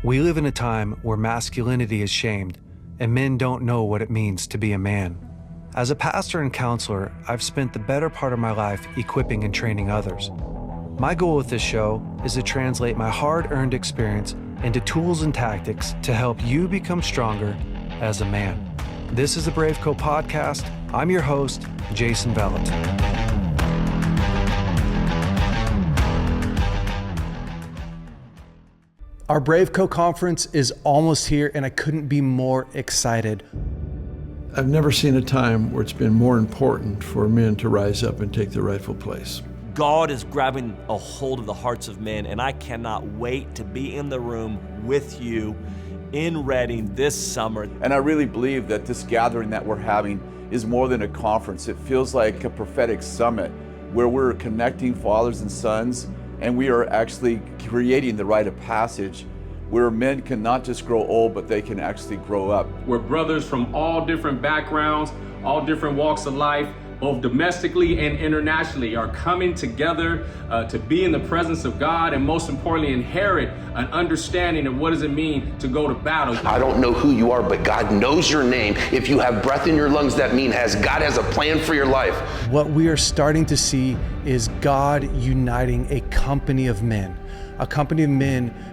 We live in a time where masculinity is shamed and men don't know what it means to be a man. As a pastor and counselor, I've spent the better part of my life equipping and training others. My goal with this show is to translate my hard-earned experience into tools and tactics to help you become stronger as a man. This is the BraveCo podcast. I'm your host, Jason Vallotton. Our BraveCo conference is almost here, and I couldn't be more excited. I've never seen a time where it's been more important for men to rise up and take their rightful place. God is grabbing a hold of the hearts of men, and I cannot wait to be in the room with you in Reading this summer. And I really believe that this gathering that we're having is more than a conference. It feels like a prophetic summit where we're connecting fathers and sons, and we are actually creating the rite of passage where men can not just grow old, but they can actually grow up. Where brothers from all different backgrounds, all different walks of life, both domestically and internationally, are coming together to be in the presence of God, and most importantly, inherit an understanding of what does it mean to go to battle. I don't know who you are, but God knows your name. If you have breath in your lungs, that means God has a plan for your life. What we are starting to see is God uniting a company of men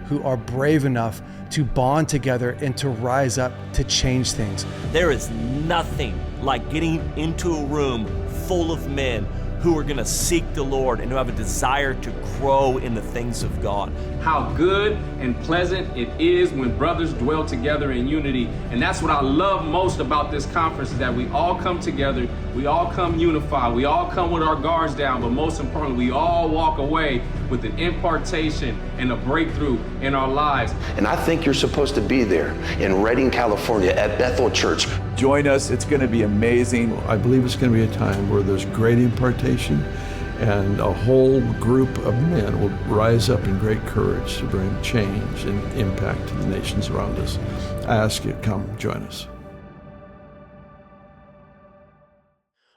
who are brave enough to bond together and to rise up to change things. There is nothing like getting into a room full of men who are going to seek the Lord and who have a desire to grow in the things of God. How good and pleasant it is when brothers dwell together in unity. And that's what I love most about this conference, is that we all come together, we all come unified, we all come with our guards down, but most importantly, we all walk away with an impartation and a breakthrough in our lives. And I think you're supposed to be there in Redding, California at Bethel Church. Join us, it's going to be amazing. I believe it's going to be a time where there's great impartation and a whole group of men will rise up in great courage to bring change and impact to the nations around us. I ask you to come join us.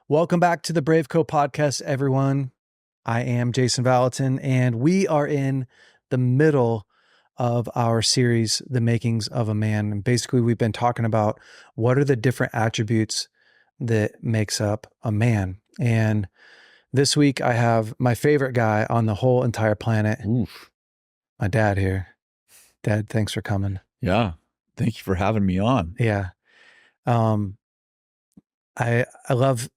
Welcome back to the BraveCo podcast, everyone. I am Jason Vallotton, and we are in the middle of our series, The Makings of a Man. And basically, we've been talking about what are the different attributes that makes up a man. And this week, I have my favorite guy on the whole entire planet, my dad here. Dad, thanks for coming. Yeah, thank you for having me on. Yeah. I love,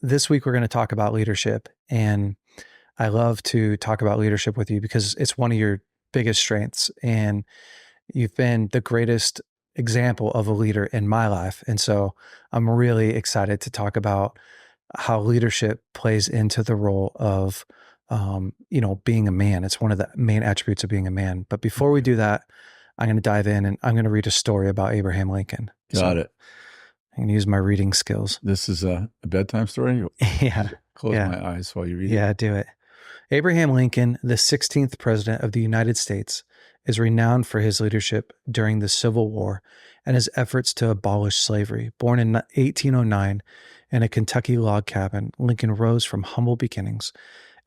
this week we're going to talk about leadership, and I love to talk about leadership with you because it's one of your biggest strengths, and you've been the greatest example of a leader in my life. And so I'm really excited to talk about how leadership plays into the role of, being a man. It's one of the main attributes of being a man. But before we do that, I'm going to dive in and I'm going to read a story about Abraham Lincoln. Got it. I'm going to use my reading skills. This is a bedtime story? Yeah. Close my eyes while you read it. Yeah, do it. Abraham Lincoln, the 16th president of the United States, is renowned for his leadership during the Civil War and his efforts to abolish slavery. Born in 1809 in a Kentucky log cabin, Lincoln rose from humble beginnings,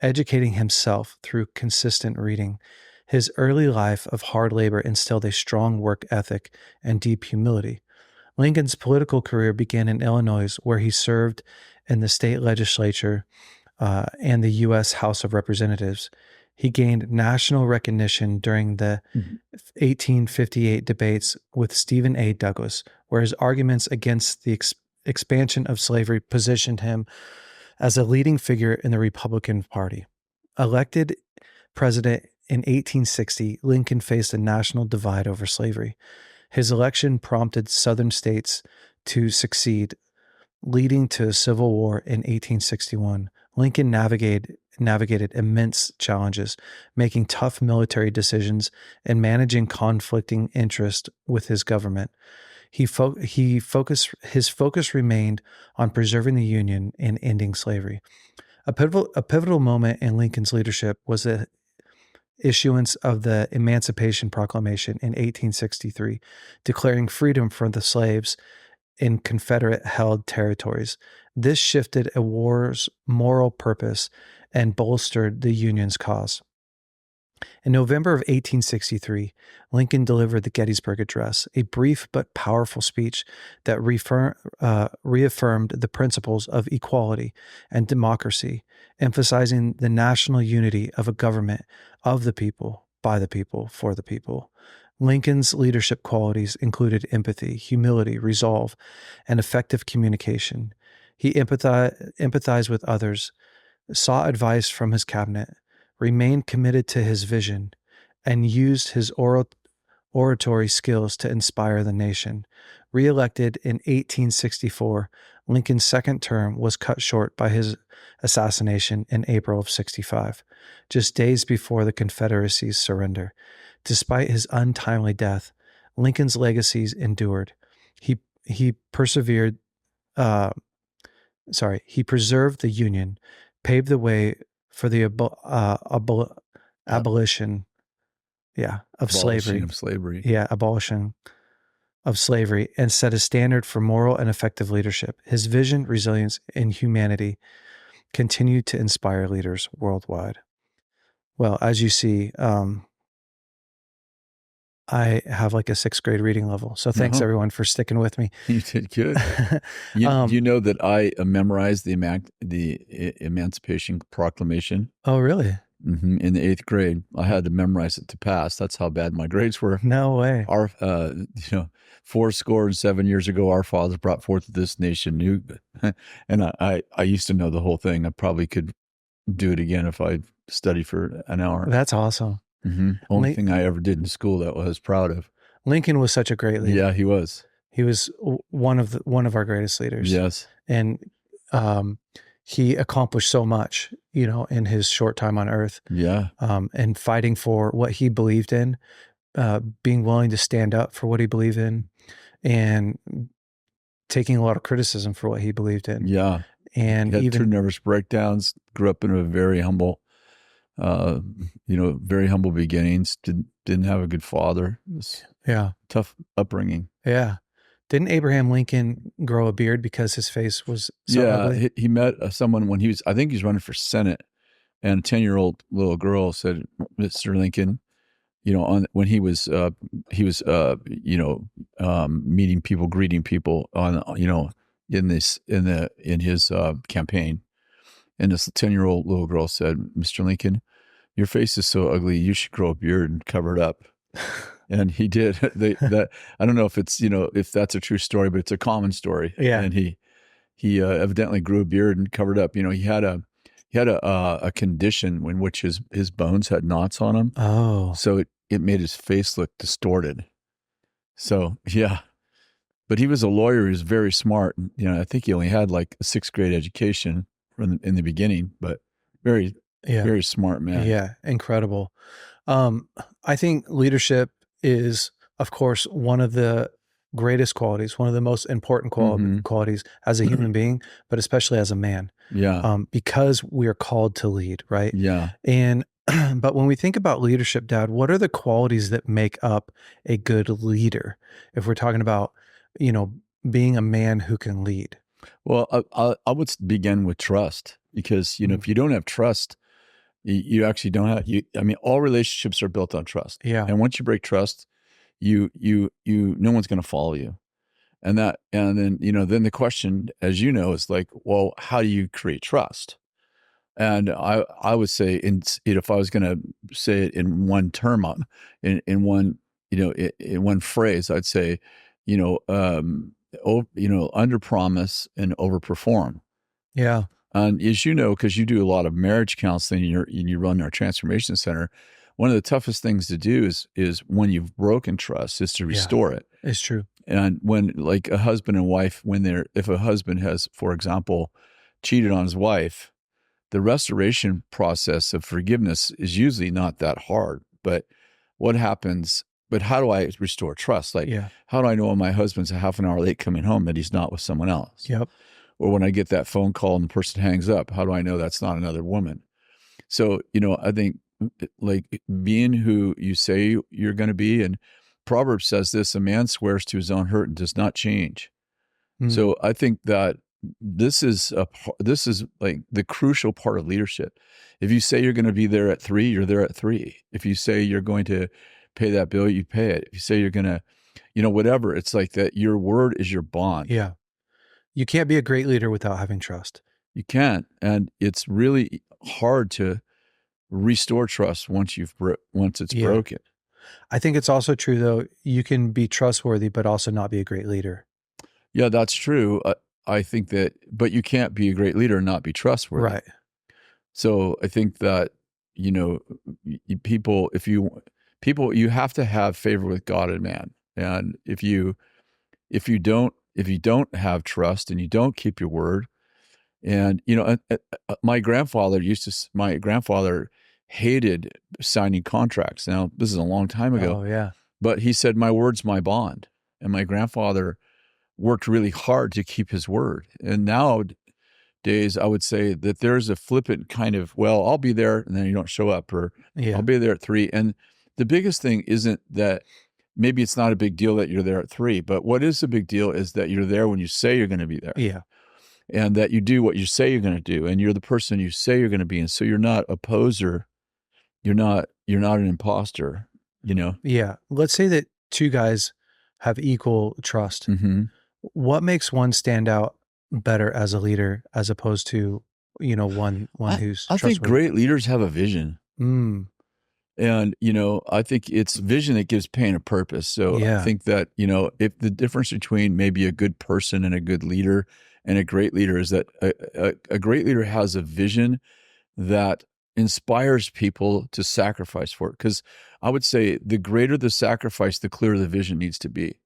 educating himself through consistent reading. His early life of hard labor instilled a strong work ethic and deep humility. Lincoln's political career began in Illinois, where he served in the state legislature and the U.S. House of Representatives. He gained national recognition during the 1858 debates with Stephen A. Douglas, where his arguments against the expansion of slavery positioned him as a leading figure in the Republican Party. Elected president in 1860, Lincoln faced a national divide over slavery. His election prompted Southern states to secede, leading to a civil war in 1861. Lincoln navigated immense challenges, making tough military decisions and managing conflicting interests with his government. His focus remained on preserving the Union and ending slavery. A pivotal moment in Lincoln's leadership was the issuance of the Emancipation Proclamation in 1863, declaring freedom for the slaves in Confederate-held territories. This shifted a war's moral purpose and bolstered the Union's cause. In November of 1863, Lincoln delivered the Gettysburg Address, a brief but powerful speech that reaffirmed the principles of equality and democracy, emphasizing the national unity of a government of the people, by the people, for the people. Lincoln's leadership qualities included empathy, humility, resolve, and effective communication. He empathized with others, sought advice from his cabinet, remained committed to his vision, and used his oratory skills to inspire the nation. Re-elected in 1864, Lincoln's second term was cut short by his assassination in April of 65, just days before the Confederacy's surrender. Despite his untimely death, Lincoln's legacies endured. He persevered. He preserved the Union, paved the way for the abolition of slavery. Abolition of slavery, and set a standard for moral and effective leadership. His vision, resilience, and humanity continue to inspire leaders worldwide. Well, as you see, I have like a 6th grade reading level. So thanks everyone for sticking with me. You did good. You know that I memorized the Emancipation Proclamation. Oh, really? In the 8th grade. I had to memorize it to pass. That's how bad my grades were. No way. Our, 407 years ago, our fathers brought forth this nation new. And I used to know the whole thing. I probably could do it again if I studied for an hour. That's awesome. Only thing I ever did in school that I was proud of. Lincoln was such a great leader. Yeah, he was. He was one of our greatest leaders. Yes. And he accomplished so much, in his short time on earth. Yeah. And fighting for what he believed in, being willing to stand up for what he believed in, and taking a lot of criticism for what he believed in. Yeah. And he had even 2 nervous breakdowns, grew up in a very humble, very humble beginnings. Didn't have a good father. It was tough upbringing. Yeah. Didn't Abraham Lincoln grow a beard because his face was so ugly? He met someone when I think he was running for Senate, and a 10-year-old little girl said, "Mr. Lincoln, when he was meeting people, greeting people in his campaign." And this 10-year-old little girl said, "Mr. Lincoln, your face is so ugly, you should grow a beard and cover it up." And he did. I don't know if it's if that's a true story, but it's a common story. Yeah. And he evidently grew a beard and covered up. He had a condition in which his bones had knots on them. Oh. So it made his face look distorted. So yeah. But he was a lawyer. He was very smart. I think he only had like a 6th grade education in the beginning, but very smart man. Yeah, incredible. I think leadership is, of course, one of the greatest qualities, one of the most important qualities as a human being, but especially as a man. Yeah. Because we are called to lead, right? Yeah. And but when we think about leadership, Dad, what are the qualities that make up a good leader? If we're talking about, being a man who can lead. Well, I would begin with trust, because, if you don't have trust, you actually don't have, all relationships are built on trust. Yeah. And once you break trust, no one's going to follow you. And then the question, as is like, well, how do you create trust? And I would say, if I was going to say it in one term, in one phrase, I'd say, under promise and over perform. Yeah. And as because you do a lot of marriage counseling and you run our transformation center, one of the toughest things to do is when you've broken trust is to restore it. It's true. And when, like, a husband and wife, if a husband has, for example, cheated on his wife, the restoration process of forgiveness is usually not that hard. But what happens? But how do I restore trust? Like, how do I know when my husband's a half an hour late coming home that he's not with someone else? Yep. Or when I get that phone call and the person hangs up, how do I know that's not another woman? So, I think, like, being who you say you're going to be, and Proverbs says this: a man swears to his own hurt and does not change. So I think that this is like the crucial part of leadership. If you say you're going to be there at 3, you're there at 3. If you say you're going to pay that bill, you pay it. If you say you're going to, whatever, it's like that. Your word is your bond. Yeah. You can't be a great leader without having trust. You can't. And it's really hard to restore trust once it's broken. I think it's also true, though, you can be trustworthy, but also not be a great leader. Yeah, that's true. I think that, but you can't be a great leader and not be trustworthy. Right. So I think that, people, you have to have favor with God and man. And if you don't have trust and you don't keep your word, and, my grandfather hated signing contracts. Now, this is a long time ago. Oh, yeah. But he said, my word's my bond. And my grandfather worked really hard to keep his word. And nowadays, I would say that there's a flippant kind of, well, I'll be there, and then you don't show up, or I'll be there at 3. And the biggest thing isn't that maybe it's not a big deal that you're there at 3, but what is a big deal is that you're there when you say you're going to be there. Yeah. And that you do what you say you're going to do, and you're the person you say you're going to be. And so you're not a poser. You're not an imposter, Yeah. Let's say that 2 guys have equal trust. Mm-hmm. What makes one stand out better as a leader as opposed to, one who's I think trustworthy? great leaders have a vision. Mm. And, I think it's vision that gives pain a purpose. So I think that, if the difference between maybe a good person and a good leader and a great leader is that a great leader has a vision that inspires people to sacrifice for it. Because I would say the greater the sacrifice, the clearer the vision needs to be.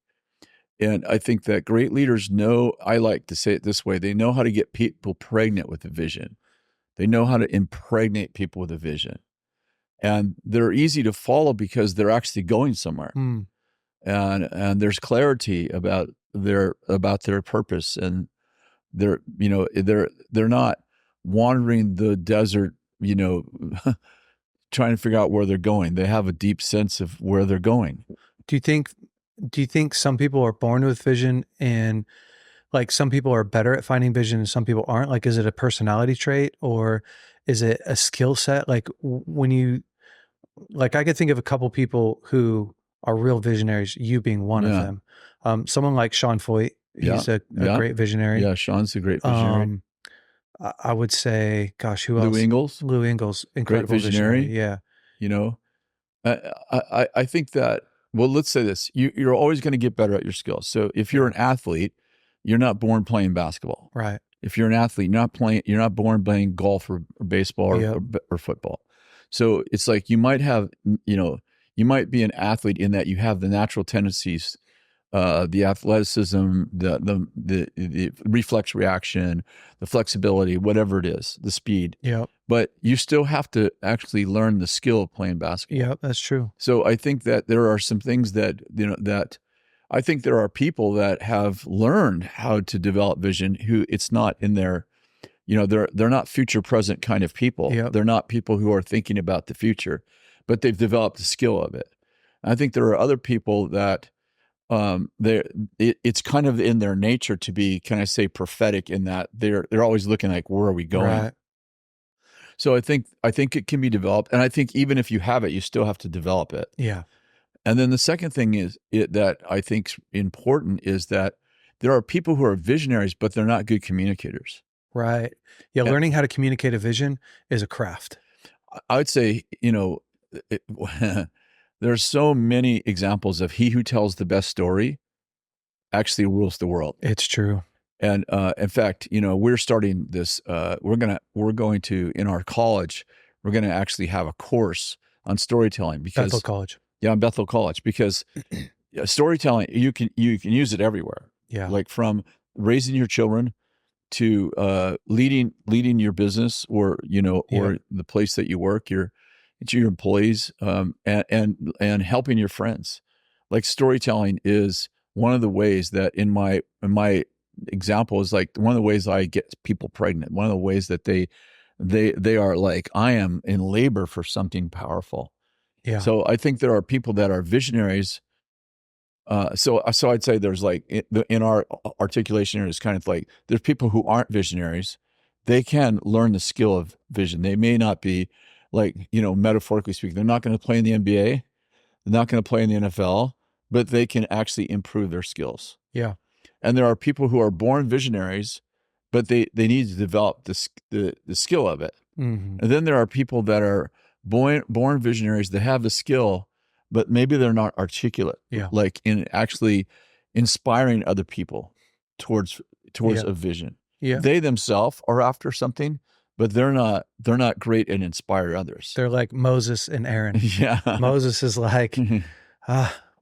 And I think that great leaders know, I like to say it this way, they know how to get people pregnant with a vision. They know how to impregnate people with a vision. And they're easy to follow because they're actually going somewhere. Mm. And there's clarity about their purpose, and they're not wandering the desert, trying to figure out where they're going. They have a deep sense of where they're going. Do you think some people are born with vision, and like some people are better at finding vision and some people aren't? Like, is it a personality trait or is it a skill set? Like I could think of a couple people who are real visionaries, you being one of them. Someone like Sean Foyt, he's a great visionary. Yeah, Sean's a great visionary. I would say, gosh, who else? Lou Engel's, incredible great visionary. Yeah. I think that, well, let's say this, you're always going to get better at your skills. So if you're an athlete, you're not born playing basketball. Right. If you're an athlete, you're not born playing golf or baseball or football. So it's like you might be an athlete in that you have the natural tendencies, the athleticism, the reflex reaction, the flexibility, whatever it is, the speed. Yeah. But you still have to actually learn the skill of playing basketball. Yeah, that's true. So I think that there are some things that, that I think there are people that have learned how to develop vision who it's not in their, they're not future present kind of people. Yep. They're not people who are thinking about the future, but they've developed the skill of it. I think there are other people that it's kind of in their nature to be, can I say, prophetic, in that they're always looking like, where are we going? Right. So I think it can be developed, and I think even if you have it, you still have to develop it. Yeah. And then the second thing is that I think's important is that there are people who are visionaries, but they're not good communicators. Right. Yeah. Learning how to communicate a vision is a craft. I would say, there's so many examples of he who tells the best story actually rules the world. It's true. And in fact, we're starting this. We're going to in our college, we're going to actually have a course on storytelling because Bethel College. Yeah, Bethel College, because storytelling you can use it everywhere. Yeah, like from raising your children to leading your business, or or the place that you work, your employees, and helping your friends. Like storytelling is one of the ways that in my example is like one of the ways I get people pregnant. One of the ways that they are like, I am in labor for something powerful. Yeah. So I think there are people that are visionaries So I'd say there's like in our articulation here is kind of like there's people who aren't visionaries. They can learn the skill of vision. They may not be like, metaphorically speaking, they're not going to play in the NBA. They're not going to play in the NFL, but they can actually improve their skills. Yeah. And there are people who are born visionaries, but they need to develop the skill of it. Mm-hmm. And then there are people that are born visionaries that have the skill, but maybe they're not articulate, Yeah. like in actually inspiring other people towards a vision. Yeah. They themselves are after something, but they're not great at inspire others. They're like Moses and Aaron. Yeah. Moses is like,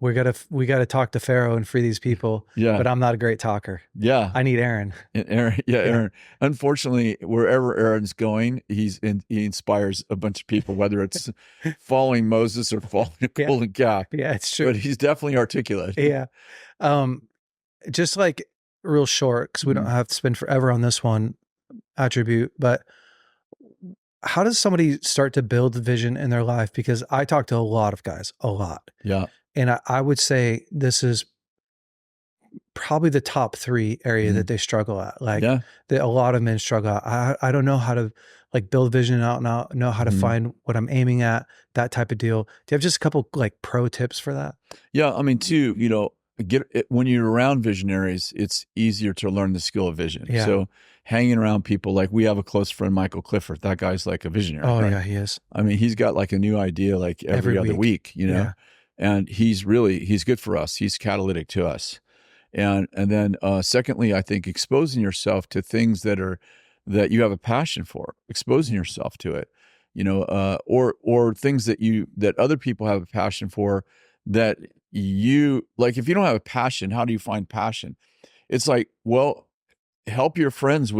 we gotta talk to Pharaoh and free these people. Yeah. But I'm not a great talker. Yeah. I need Aaron. And Aaron, Aaron. Unfortunately, wherever Aaron's going, he inspires a bunch of people, whether it's following Moses or following a golden calf. Yeah, it's true. But he's definitely articulate. Yeah. Just like real short, because we don't have to spend forever on this one attribute, but how does somebody start to build vision in their life? Because I talk to a lot of guys, a lot. Yeah. And I would say this is probably the top 3 area that they struggle at. Like that a lot of men struggle at. I don't know how to like build vision out and know how to find what I'm aiming at, that type of deal. Do you have just a couple like pro tips for that? Yeah. I mean, too, when you're around visionaries, it's easier to learn the skill of vision. Yeah. So hanging around people, like we have a close friend, Michael Clifford. That guy's like a visionary. Oh, right? yeah, he is. I mean, he's got like a new idea like every other week, Yeah. and he's good for us. He's catalytic to us. And then secondly, I think exposing yourself to things that you have a passion for, exposing yourself to it, or things that other people have a passion for that you like. If you don't have a passion, how do you find passion? It's like, well, help your friends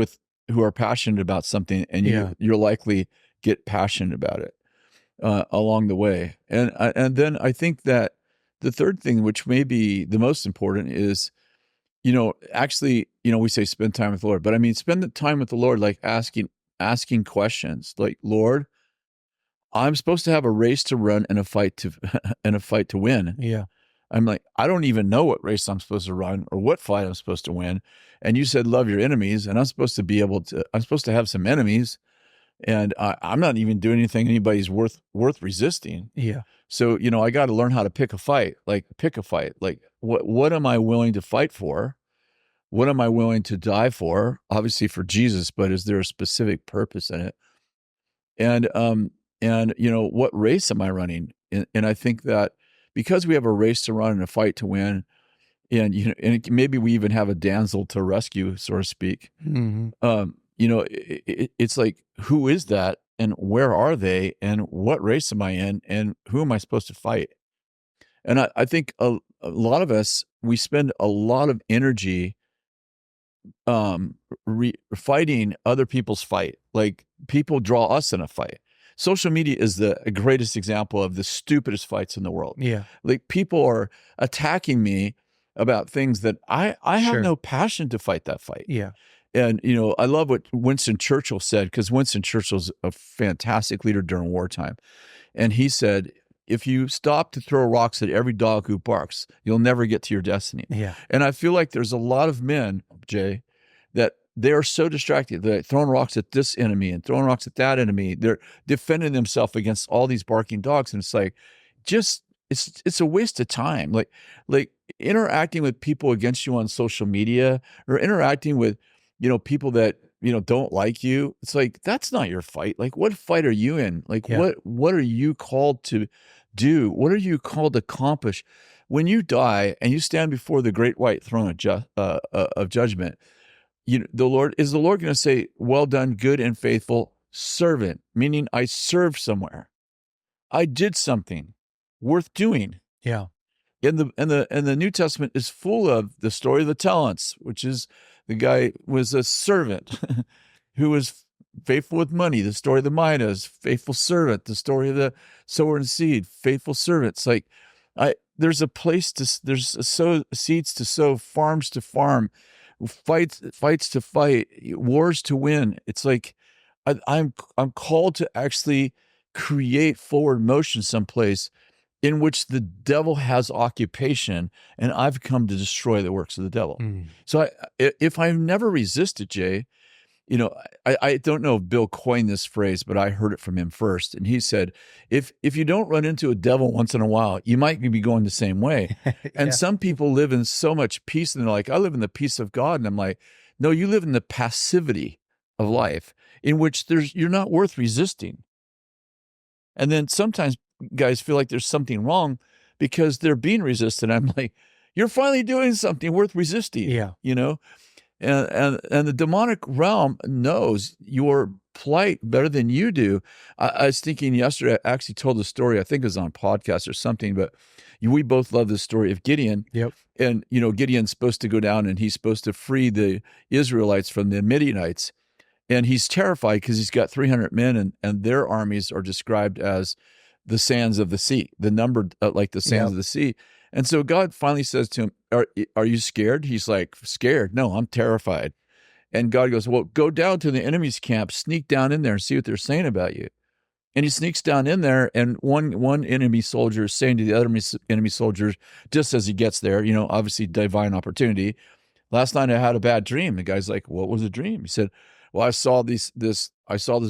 who are passionate about something, and you'll likely get passionate about it along the way. And then I think that the third thing, which may be the most important, is actually, we say spend time with the Lord, but I mean, spend the time with the Lord, like asking questions like, Lord, I'm supposed to have a race to run and a fight to win. Yeah. I'm like, I don't even know what race I'm supposed to run or what fight I'm supposed to win. And you said, love your enemies. And I'm supposed to have some enemies, and I'm not even doing anything anybody's worth resisting. Yeah. So, I got to learn how to pick a fight. Like what am I willing to fight for? What am I willing to die for? Obviously for Jesus, but is there a specific purpose in it? And what race am I running? And I think that because we have a race to run and a fight to win, and maybe we even have a damsel to rescue, so to speak. Mm-hmm. It's like, who is that, and where are they, and what race am I in, and who am I supposed to fight? And I think a lot of us, we spend a lot of energy fighting other people's fight. Like people draw us in a fight. Social media is the greatest example of the stupidest fights in the world. Yeah. Like people are attacking me about things that I have Sure. no passion to fight that fight. Yeah. And, I love what Winston Churchill said, because Winston Churchill's a fantastic leader during wartime. And he said, if you stop to throw rocks at every dog who barks, you'll never get to your destiny. Yeah. And I feel like there's a lot of men, Jay, that they are so distracted. They're throwing rocks at this enemy and throwing rocks at that enemy. They're defending themselves against all these barking dogs. And it's like, it's a waste of time. Like interacting with people against you on social media, or interacting with, people that, don't like you. It's like, that's not your fight. Like, what fight are you in? Like, what are you called to do? What are you called to accomplish? When you die and you stand before the great white throne of judgment, the Lord going to say, well done, good and faithful servant, meaning I served somewhere. I did something worth doing. Yeah. And the New Testament is full of the story of the talents, which is the guy was a servant who was faithful with money. The story of the Midas, faithful servant. The story of the sower and seed, faithful servants. Like there's a place there's seeds to sow, farms to farm, fights to fight, wars to win. It's like I'm called to actually create forward motion someplace in which the devil has occupation, and I've come to destroy the works of the devil. So if I've never resisted, Jay, I don't know if Bill coined this phrase, but I heard it from him first. And he said, if you don't run into a devil once in a while, you might be going the same way. And some people live in so much peace, and they're like, I live in the peace of God. And I'm like, no, you live in the passivity of life in which you're not worth resisting. And then sometimes guys feel like there's something wrong because they're being resisted. I'm like, you're finally doing something worth resisting. And the demonic realm knows your plight better than you do. I was thinking yesterday, I actually told the story, I think it was on a podcast or something, but we both love the story of Gideon. Yep. And, Gideon's supposed to go down and he's supposed to free the Israelites from the Midianites. And he's terrified because he's got 300 men and their armies are described as the sands of the sea, the numbered like the sands of the sea. And so God finally says to him, are you scared? He's like, scared? No, I'm terrified. And God goes, well, go down to the enemy's camp, sneak down in there and see what they're saying about you. And he sneaks down in there, and one enemy soldier is saying to the other enemy soldiers, just as he gets there, obviously divine opportunity, last night I had a bad dream. The guy's like, what was the dream? He said, well, I saw this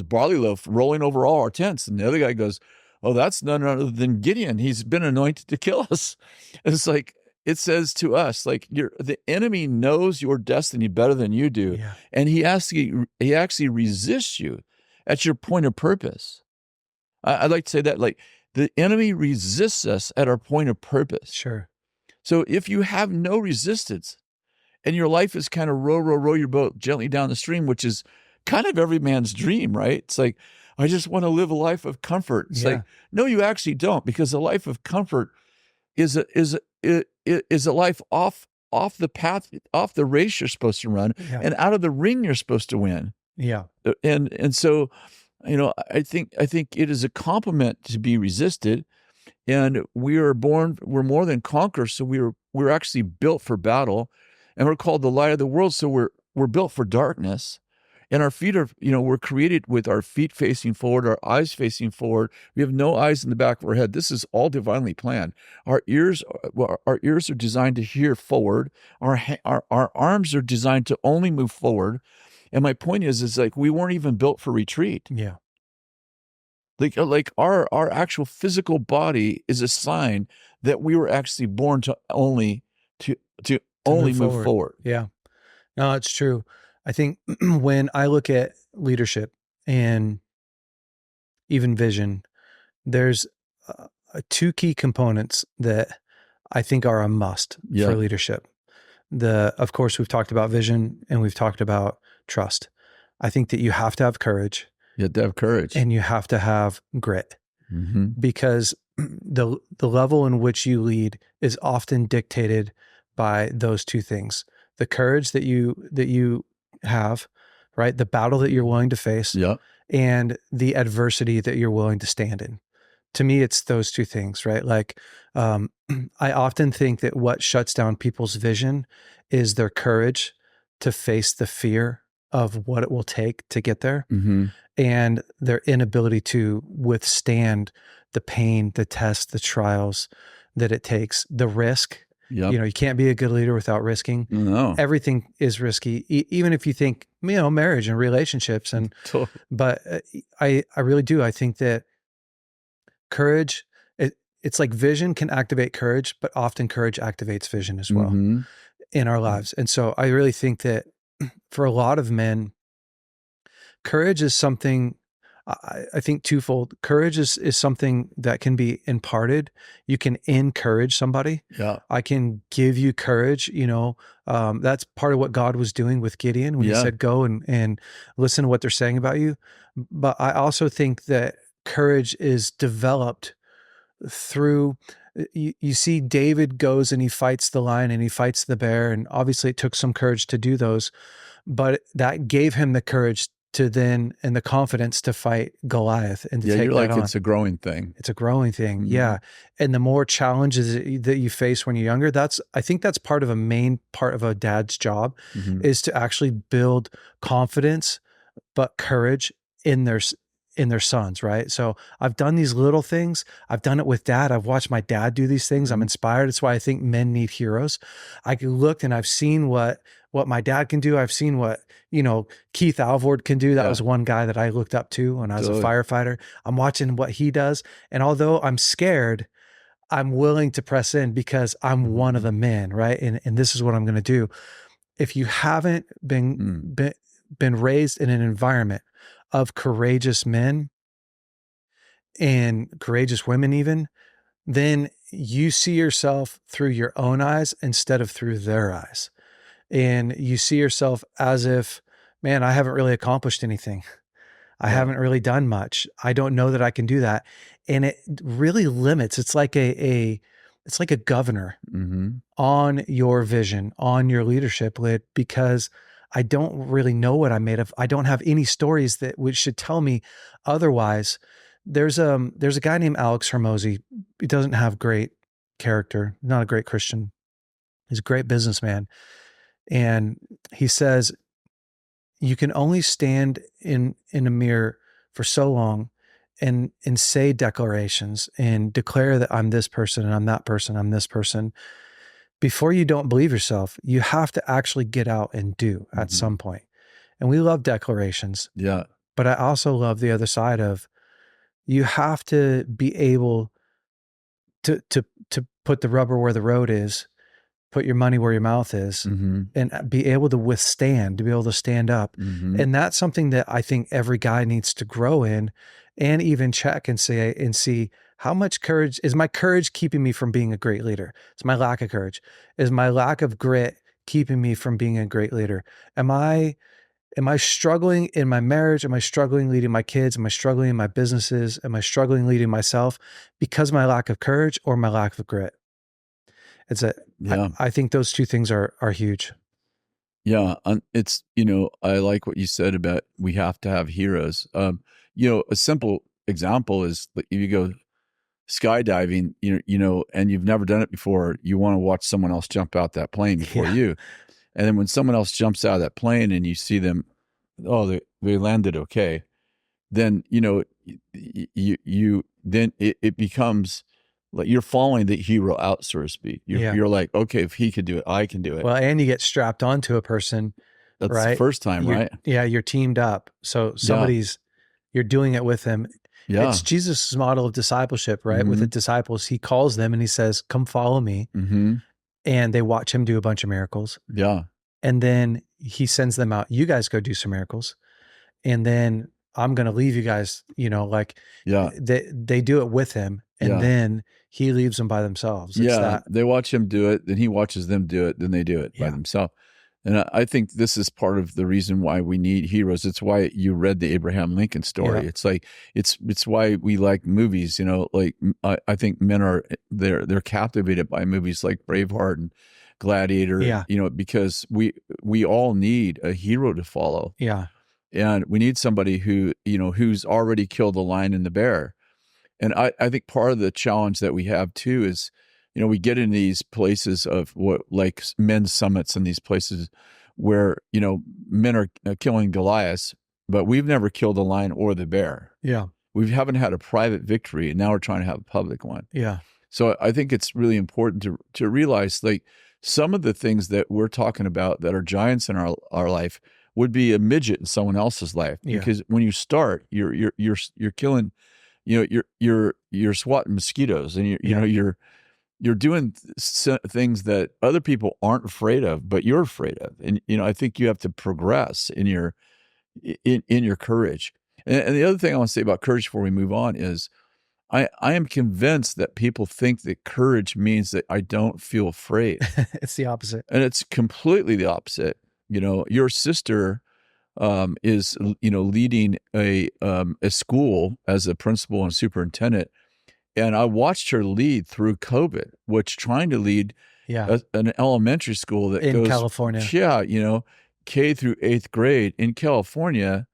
barley loaf rolling over all our tents. And the other guy goes, oh, that's none other than Gideon. He's been anointed to kill us. It's like, it says to us, like, the enemy knows your destiny better than you do. Yeah. And he actually resists you at your point of purpose. I'd like to say that, like, the enemy resists us at our point of purpose. Sure. So if you have no resistance and your life is kind of row your boat gently down the stream, which is kind of every man's dream, right? It's like, I just want to live a life of comfort. It's like, no, you actually don't, because a life of comfort is a life off the path, off the race you're supposed to run, and out of the ring you're supposed to win. Yeah. And so, I think it is a compliment to be resisted, and we're more than conquerors. So we're actually built for battle, and we're called the light of the world. So we're built for darkness. And our feet are, we're created with our feet facing forward, our eyes facing forward. We have no eyes in the back of our head. This is all divinely planned. Our ears are designed to hear forward. Our arms are designed to only move forward. And my point is like, we weren't even built for retreat. Yeah. Like our actual physical body is a sign that we were actually born to only move forward. Yeah. No, it's true. I think when I look at leadership and even vision, there's two key components that I think are a must for leadership. Of course, we've talked about vision and we've talked about trust. I think that you have to have courage. You have to have courage. And you have to have grit, because the level in which you lead is often dictated by those two things: the courage that you have, right? The battle that you're willing to face, and the adversity that you're willing to stand in. To me, it's those two things, right? Like, I often think that what shuts down people's vision is their courage to face the fear of what it will take to get there, and their inability to withstand the pain, the tests, the trials that it takes, the risk. You can't be a good leader without risking. No. Everything is risky, even if you think, marriage and relationships. And but I really do. I think that courage, it's like vision can activate courage, but often courage activates vision as well in our lives. And so I really think that for a lot of men, courage is something, I think twofold. Courage is something that can be imparted. You can encourage somebody. Yeah. I can give you courage. That's part of what God was doing with Gideon when he said, go and listen to what they're saying about you. But I also think that courage is developed through, you see David goes and he fights the lion and he fights the bear. And obviously it took some courage to do those, but that gave him the courage to then, and the confidence to fight Goliath and to take you're that like, on. it's a growing thing. It's a growing thing. Yeah. And the more challenges that you face when you're younger, I think that's part of a main part of a dad's job is to actually build confidence, but courage in in their sons, right? So I've done these little things. I've done it with dad. I've watched my dad do these things. I'm inspired. That's why I think men need heroes. I looked and I've seen what my dad can do. I've seen what, Keith Alvord can do. That was one guy that I looked up to when I was a firefighter. I'm watching what he does. And although I'm scared, I'm willing to press in because I'm one of the men, right? And this is what I'm going to do. If you haven't been raised in an environment of courageous men and courageous women even, then you see yourself through your own eyes instead of through their eyes. And you see yourself as if, man, I haven't really accomplished anything. I haven't really done much. I don't know that I can do that. And it really limits. It's like it's like a governor on your vision, on your leadership, because I don't really know what I'm made of. I don't have any stories which should tell me otherwise. There's a guy named Alex Hermosi. He doesn't have great character, not a great Christian. He's a great businessman. And he says, you can only stand in a mirror for so long and say declarations and declare that I'm this person and I'm that person, I'm this person. Before you don't believe yourself, you have to actually get out and do at some point. And we love declarations. Yeah. But I also love the other side of, you have to be able to put the rubber where the road is, put your money where your mouth is, and be able to withstand, to be able to stand up. And that's something that I think every guy needs to grow in, and even check and see how much courage is my courage keeping me from being a great leader? It's my lack of courage. Is my lack of grit keeping me from being a great leader? Am I struggling in my marriage? Am I struggling leading my kids? Am I struggling in my businesses? Am I struggling leading myself because of my lack of courage or my lack of grit? I think those two things are huge. Yeah. It's, I like what you said about we have to have heroes. A simple example is if you go skydiving, and you've never done it before, you want to watch someone else jump out that plane before you. And then when someone else jumps out of that plane and you see them, they landed okay, then, it becomes like you're following the hero out, so to speak. You're like, okay, if he could do it, I can do it. Well, and you get strapped onto a person. That's right? The first time, right? Yeah, you're teamed up. So you're doing it with him. Yeah. It's Jesus' model of discipleship, right? With the disciples, he calls them and he says, come follow me. And they watch him do a bunch of miracles. Yeah. And then he sends them out. You guys go do some miracles. And then I'm going to leave you guys, they do it with him. And then he leaves them by themselves. They watch him do it. Then he watches them do it. Then they do it by themselves. And I think this is part of the reason why we need heroes. It's why you read the Abraham Lincoln story. It's like, it's why we like movies, I think men they're captivated by movies like Braveheart and Gladiator, because we all need a hero to follow. Yeah. And we need somebody who, who's already killed the lion and the bear. And I think part of the challenge that we have too is, we get in these places of like men's summits and these places where, men are killing Goliaths, but we've never killed the lion or the bear. Yeah. We haven't had a private victory, and now we're trying to have a public one. Yeah. So I think it's really important to realize, like, some of the things that we're talking about that are giants in our life would be a midget in someone else's life. Because when you start, you're killing, you're swatting mosquitoes, and you're doing things that other people aren't afraid of, but you're afraid of. And, I think you have to progress in your courage. And the other thing I want to say about courage before we move on is I am convinced that people think that courage means that I don't feel afraid. It's the opposite. And it's completely the opposite. Your sister is, leading a school as a principal and superintendent. And I watched her lead through COVID, which trying to lead an elementary school that in goes, California. Yeah, K through 8th grade in California.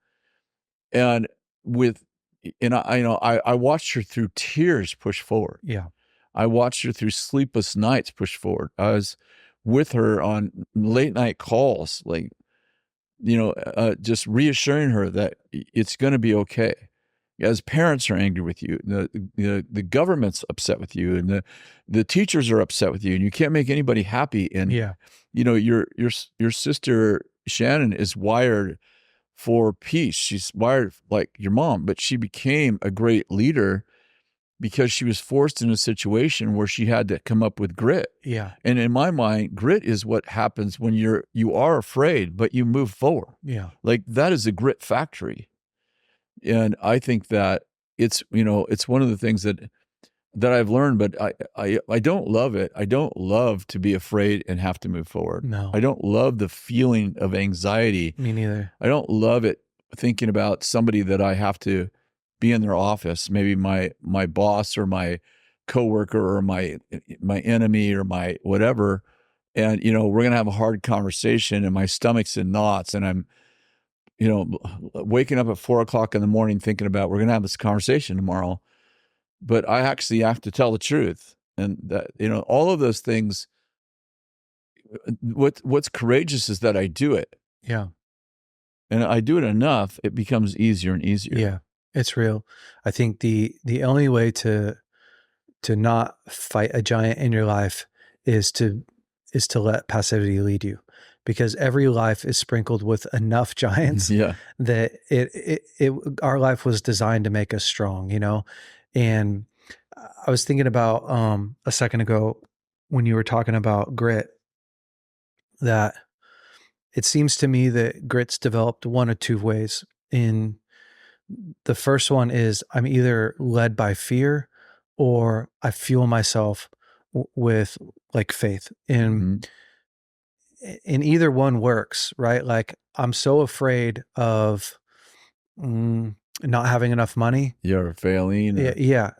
And I watched her through tears push forward. Yeah. I watched her through sleepless nights push forward. I was with her on late night calls, like, just reassuring her that it's going to be okay. as parents are angry with you, the government's upset with you, and the teachers are upset with you, and you can't make anybody happy. And Yeah. your sister Shannon is wired for peace. She's wired like your mom, but she became a great leader because she was forced in a situation where she had to come up with grit. Yeah. And in my mind, grit is what happens when you are afraid, but you move forward. Yeah. Like that is a grit factory. And I think that it's one of the things that I've learned, but I don't love it. I don't love to be afraid and have to move forward. No. I don't love the feeling of anxiety. Me neither. I don't love it thinking about somebody that I have to be in their office, maybe my boss or my coworker or my enemy or my whatever. And, we're going to have a hard conversation and my stomach's in knots and I'm, waking up at 4:00 in the morning thinking about, we're going to have this conversation tomorrow, but I actually have to tell the truth. And that, all of those things, what's courageous is that I do it. Yeah. And I do it enough, it becomes easier and easier. Yeah. It's real. I think the only way to not fight a giant in your life is to let passivity lead you, because every life is sprinkled with enough giants that our life was designed to make us strong, And I was thinking about a second ago when you were talking about grit, that it seems to me that grit's developed one of two ways. In the first one is I'm either led by fear or I fuel myself with like faith. And either one works, right? Like I'm so afraid of not having enough money. You're failing. Yeah.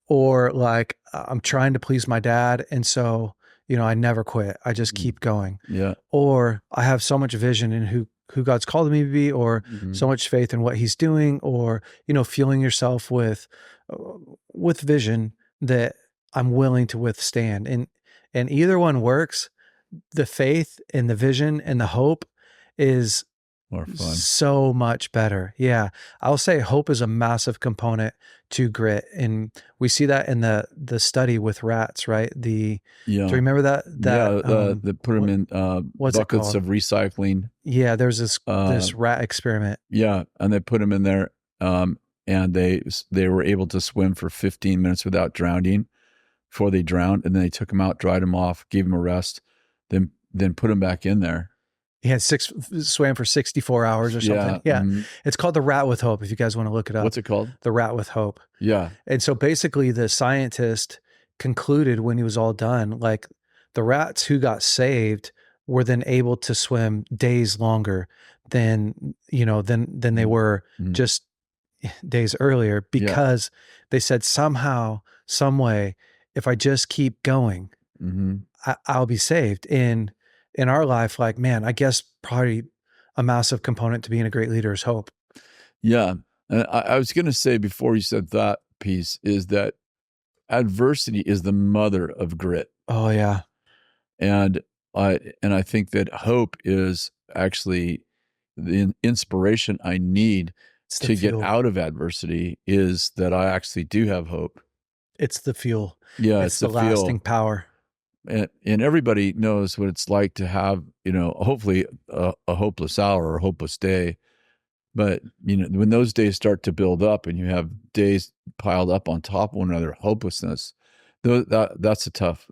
Or like I'm trying to please my dad. And so, I never quit. I just keep going. Yeah. Or I have so much vision in who God's called me to be, or so much faith in what he's doing, or, fueling yourself with vision that I'm willing to withstand. And either one works. The faith and the vision and the hope is more fun. So much better. Yeah. I'll say hope is a massive component to grit. And we see that in the study with rats, right? Do you remember that? They put them in buckets of recycling. Yeah. There's this rat experiment. Yeah. And they put them in there and they were able to swim for 15 minutes without drowning before they drowned. And then they took them out, dried them off, gave them a rest, then put them back in there. He had swam for 64 hours or something. Yeah. It's called the rat with hope. If you guys want to look it up. What's it called? The rat with hope. Yeah. And so basically the scientist concluded when he was all done, like the rats who got saved were then able to swim days longer than they were just days earlier, because they said somehow, some way, if I just keep going, I'll be saved. In our life, like, man, I guess probably a massive component to being a great leader is hope. Yeah. And I was going to say before you said that piece is that adversity is the mother of grit. Oh yeah. And I think that hope is actually the inspiration I need to get out of adversity, is that I actually do have hope. It's the fuel. Yeah. It's the lasting power. And everybody knows what it's like to have, hopefully a hopeless hour or a hopeless day. But, when those days start to build up and you have days piled up on top of one another, hopelessness, that's a tough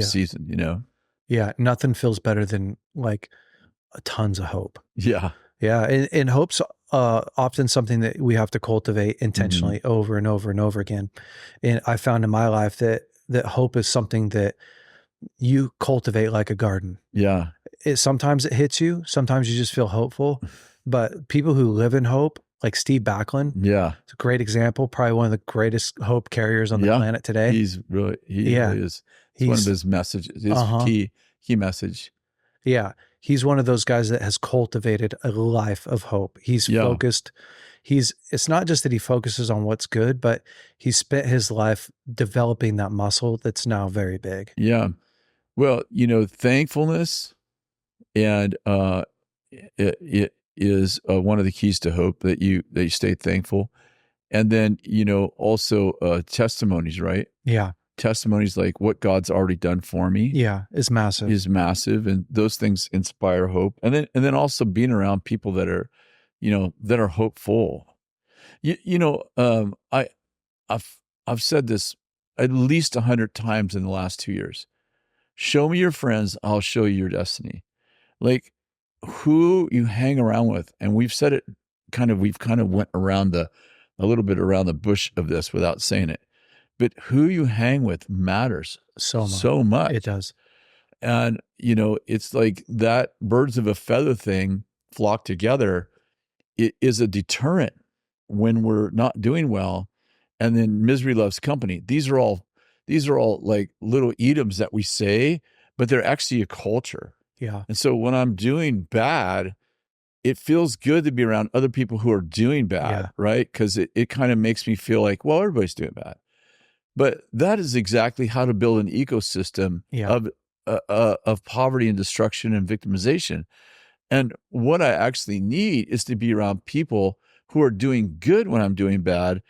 season, Yeah. Nothing feels better than like tons of hope. Yeah. Yeah. And hope's often something that we have to cultivate intentionally over and over and over again. And I found in my life that hope is something that you cultivate like a garden. Yeah. Sometimes it hits you. Sometimes you just feel hopeful. But people who live in hope, like Steve Backlund, it's a great example, probably one of the greatest hope carriers on the planet today. He really is. It's one of his messages, his key message. Yeah. He's one of those guys that has cultivated a life of hope. He's focused. It's not just that he focuses on what's good, but he spent his life developing that muscle that's now very big. Yeah. Well, thankfulness and is one of the keys to hope, that you stay thankful. And then, also testimonies, right? Yeah. Testimonies like what God's already done for me. Yeah. Is massive. And those things inspire hope. And then also being around people that are, that are hopeful. I've said this at least 100 times in the last 2 years. Show me your friends, I'll show you your destiny. Like who you hang around with. And we've said it we've kind of went around a little bit around the bush of this without saying it. But who you hang with matters so much. It does. And, it's like that birds of a feather thing flock together. It is a deterrent when we're not doing well. And then misery loves company. These are all like little idioms that we say, but they're actually a culture. Yeah. And so when I'm doing bad, it feels good to be around other people who are doing bad, right? Because it kind of makes me feel like, well, everybody's doing bad. But that is exactly how to build an ecosystem of poverty and destruction and victimization. And what I actually need is to be around people who are doing good when I'm doing bad.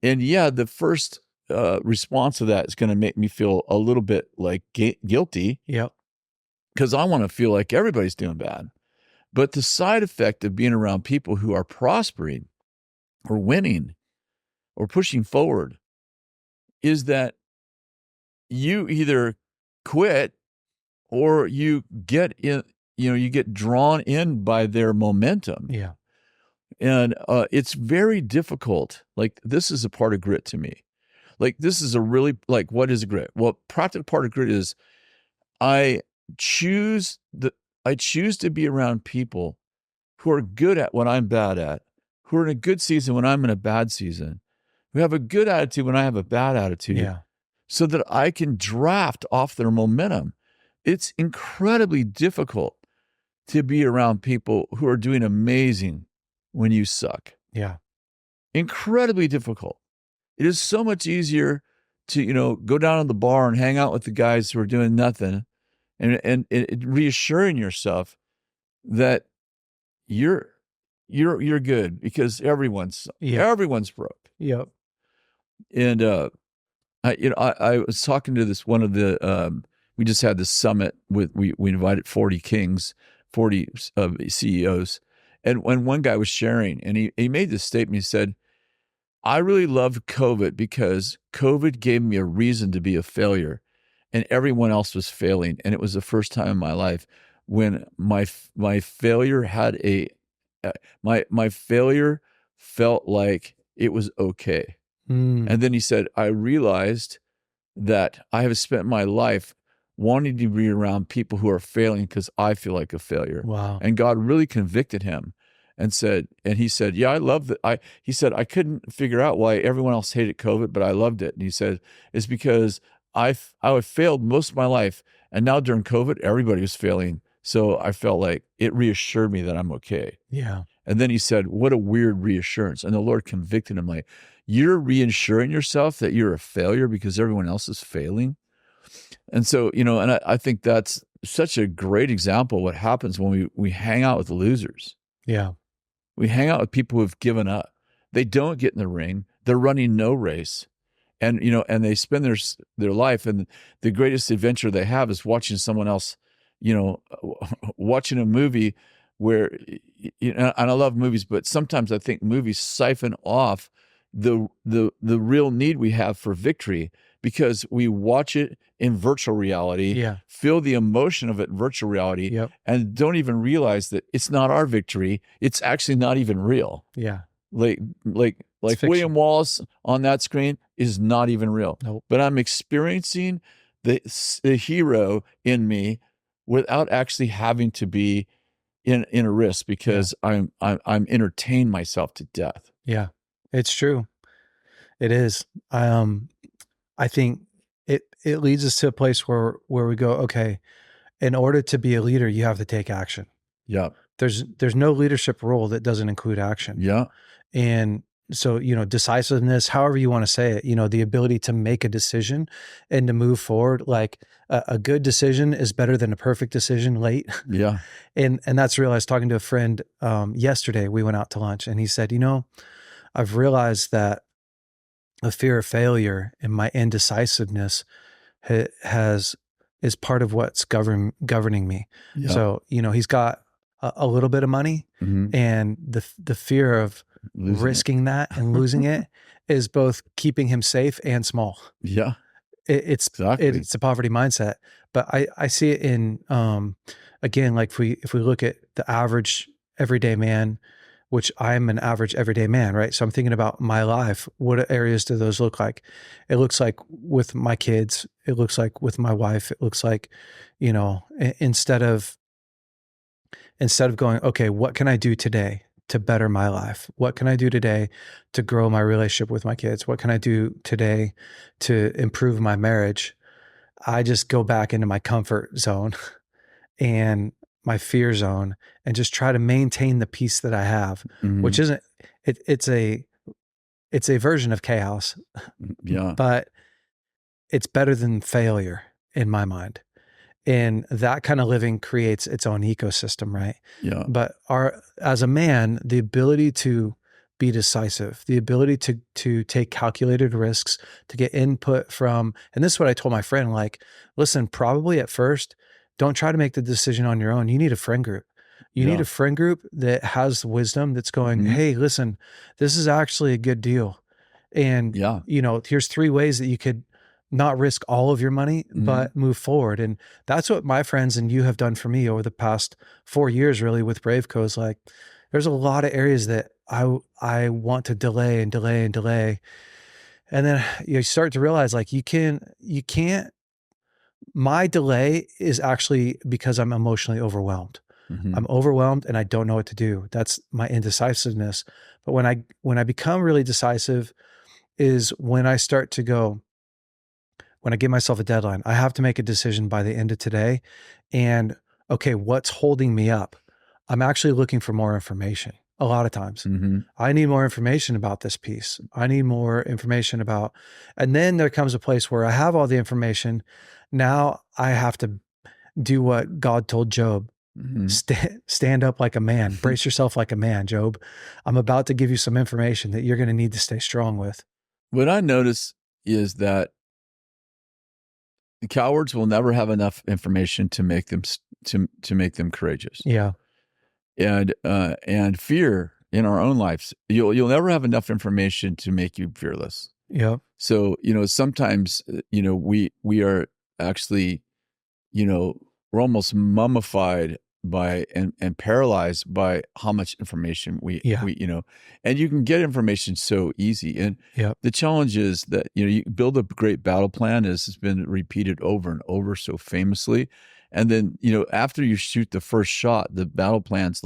And the first response to that is going to make me feel a little bit like guilty. Yep. Because I want to feel like everybody's doing bad. But the side effect of being around people who are prospering or winning or pushing forward is that you either quit or you get in, you get drawn in by their momentum. Yeah. And it's very difficult. Like this is a part of grit to me. Like this is a really, like, what is grit? Well, practical part of grit is I choose to be around people who are good at what I'm bad at, who are in a good season when I'm in a bad season, who have a good attitude when I have a bad attitude, so that I can draft off their momentum. It's incredibly difficult to be around people who are doing amazing when you suck. Yeah. Incredibly difficult. It is so much easier to, go down to the bar and hang out with the guys who are doing nothing and reassuring yourself that you're good, because everyone's broke. Yep. And I was talking to one of the we just had this summit we invited 40 kings, 40 CEOs, and when one guy was sharing, and he made this statement, he said, I really loved COVID because COVID gave me a reason to be a failure, and everyone else was failing, and it was the first time in my life when my failure had my failure felt like it was okay. And then he said, I realized that I have spent my life wanting to be around people who are failing because I feel like a failure. Wow. And God really convicted him and he said, yeah, I love that. He said, I couldn't figure out why everyone else hated COVID, but I loved it. And he said, it's because I failed most of my life. And now during COVID, everybody was failing. So I felt like it reassured me that I'm okay. Yeah. And then he said, what a weird reassurance. And the Lord convicted him, like, you're reassuring yourself that you're a failure because everyone else is failing. And so, and I think that's such a great example of what happens when we hang out with losers. Yeah. We hang out with people who have given up. They don't get in the ring. They're running no race. And, and they spend their life, and the greatest adventure they have is watching someone else, watching a movie where, and I love movies, but sometimes I think movies siphon off the real need we have for victory, because we watch it in virtual reality, feel the emotion of it in virtual reality, and don't even realize that it's not our victory. It's actually not even real. Yeah. Like William Wallace on that screen is not even real. Nope. But I'm experiencing the hero in me without actually having to be in a risk, because I'm entertained myself to death. Yeah, it's true. It is. I think it leads us to a place where we go, okay, in order to be a leader, you have to take action. Yeah. There's no leadership role that doesn't include action. Yeah. And decisiveness, however you want to say it, the ability to make a decision and to move forward. Like a good decision is better than a perfect decision late. Yeah. And that's real. I was talking to a friend yesterday. We went out to lunch, and he said, I've realized that a fear of failure and my indecisiveness is part of what's governing me. Yeah. So, he's got a little bit of money, Mhm. and the fear of Losing risking that and losing it is both keeping him safe and small. Yeah. It's Exactly. it's a poverty mindset, but I see it in again, like if we look at the average everyday man, which I'm an average everyday man, right? So I'm thinking about my life. What areas do those look like? It looks like with my kids. It looks like with my wife. It looks like, instead of going, okay, what can I do today to better my life? What can I do today to grow my relationship with my kids? What can I do today to improve my marriage? I just go back into my comfort zone and my fear zone and just try to maintain the peace that I have, Mhm. which isn't, it's a version of chaos, Yeah. but it's better than failure in my mind. And that kind of living creates its own ecosystem, right? Yeah. But as a man, the ability to be decisive, the ability to take calculated risks, to get input from, and this is what I told my friend, like, listen, probably at first, don't try to make the decision on your own. You need a friend group. You need Yeah. a friend group that has wisdom, that's going, Mhm. hey, listen, this is actually a good deal. And, Yeah. here's 3 ways that you could not risk all of your money, but move forward. And that's what my friends and you have done for me over the past 4 years, really, with BraveCo. Is like, there's a lot of areas that I want to delay and delay and delay. And then you start to realize, like, you can't, my delay is actually because I'm emotionally overwhelmed. Mhm. I'm overwhelmed and I don't know what to do. That's my indecisiveness. But when I become really decisive is when I start to go, when I give myself a deadline, I have to make a decision by the end of today. And okay, what's holding me up? I'm actually looking for more information a lot of times. Mhm. I need more information about this piece. I need more information about, and then there comes a place where I have all the information. Now I have to do what God told Job. Mhm. Stand up like a man, brace yourself like a man, Job. I'm about to give you some information that you're going to need to stay strong with. What I notice is that the cowards will never have enough information to make them to make them courageous. Yeah. And fear in our own lives, you'll never have enough information to make you fearless. Yeah. So sometimes we are actually we're almost mummified by and paralyzed by how much information we and you can get information so easy. And Yep. the challenge is that you build a great battle plan, as has been repeated over and over so famously, and then after you shoot the first shot, the battle plan's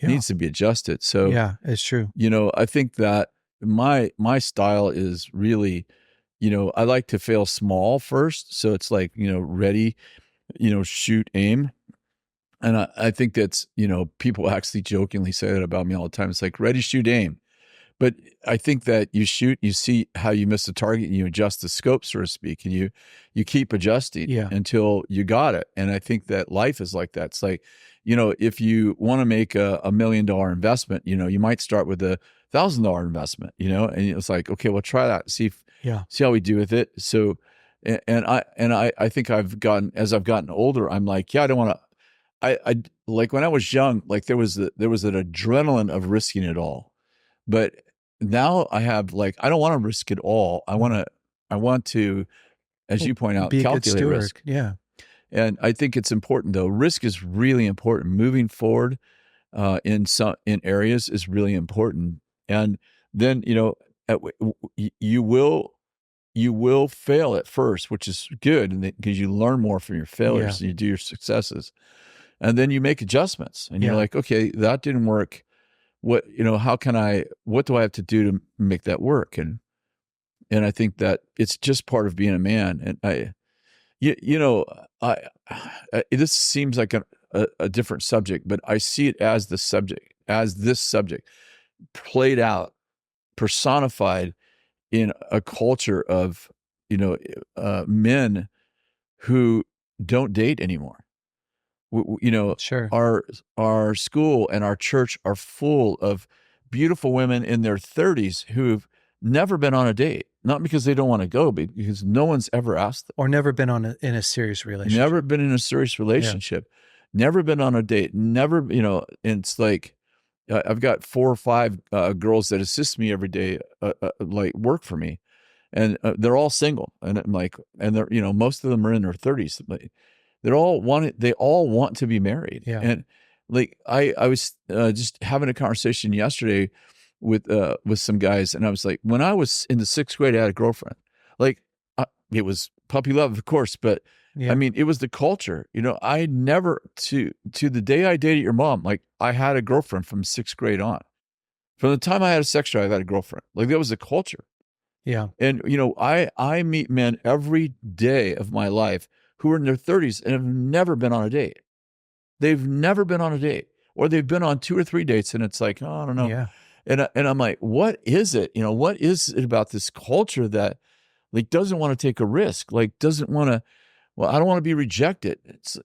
needs to be adjusted. So yeah, it's true. I think that my style is really I like to fail small first, so it's ready, shoot, aim. And I think that's, people actually jokingly say that about me all the time. It's like ready, shoot, aim. But I think that you shoot, you see how you miss the target, and you adjust the scope, so to speak, and you keep adjusting until you got it. And I think that life is like that. It's like, if you want to make a $1 million investment, you might start with a $1,000 investment, and it's like, okay, well, try that, see how we do with it. So, and I think as I've gotten older, I'm like, I don't want to. I like when I was young, there was an adrenaline of risking it all, but now I have I don't want to risk it all. I want to, as you point out, be a good calculate steward. risk. Yeah. And I think it's important though. Risk is really important. Moving forward in areas is really important. And then you will fail at first, which is good, because you learn more from your failures and you do your successes. And then you make adjustments and you're like, okay, that didn't work. What do I have to do to make that work? And I think that it's just part of being a man. And this seems like a different subject, but I see it as this subject played out personified in a culture of, men who don't date anymore. Sure. Our school and our church are full of beautiful women in their 30s who've never been on a date, not because they don't want to go, but because no one's ever asked them. Or never been in a serious relationship. Never been in a serious relationship, never been on a date, never, and it's like, I've got 4 or 5 girls that assist me every day, like work for me, and they're all single, and I'm like, and they're, most of them are in their 30s. They all want to be married. Yeah. And like, I was just having a conversation yesterday with some guys, and I was like, when I was in the 6th grade, I had a girlfriend. Like, it was puppy love, of course, but Yeah. I mean, it was the culture. I never, to the day I dated your mom, like, I had a girlfriend from 6th grade on. From the time I had a sex drive, I had a girlfriend. Like, that was the culture. Yeah. And, I meet men every day of my life who are in their 30s and have never been on a date. They've never been on a date, or they've been on 2 or 3 dates, and it's like, oh, I don't know. Yeah. And I'm like, what is it? What is it about this culture that, like, doesn't want to take a risk? Like, doesn't want to, well, I don't want to be rejected. It's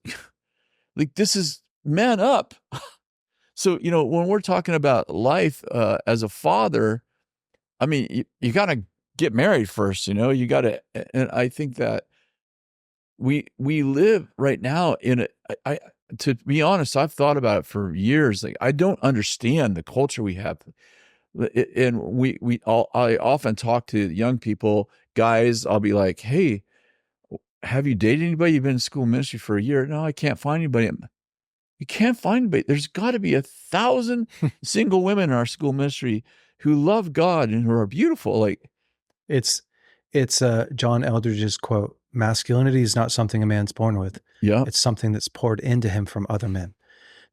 like, this is, man up. So, when we're talking about life as a father, I mean, you got to get married first, you got to, and I think that we live right now in to be honest, I've thought about it for years. Like, I don't understand the culture we have. And I often talk to young people, guys, I'll be like, hey, have you dated anybody? You've been in school ministry for a year. No, I can't find anybody. You can't find anybody. There's got to be 1,000 single women in our school ministry who love God and who are beautiful. Like, It's John Eldridge's quote, masculinity is not something a man's born with. yeah, It's something that's poured into him from other men.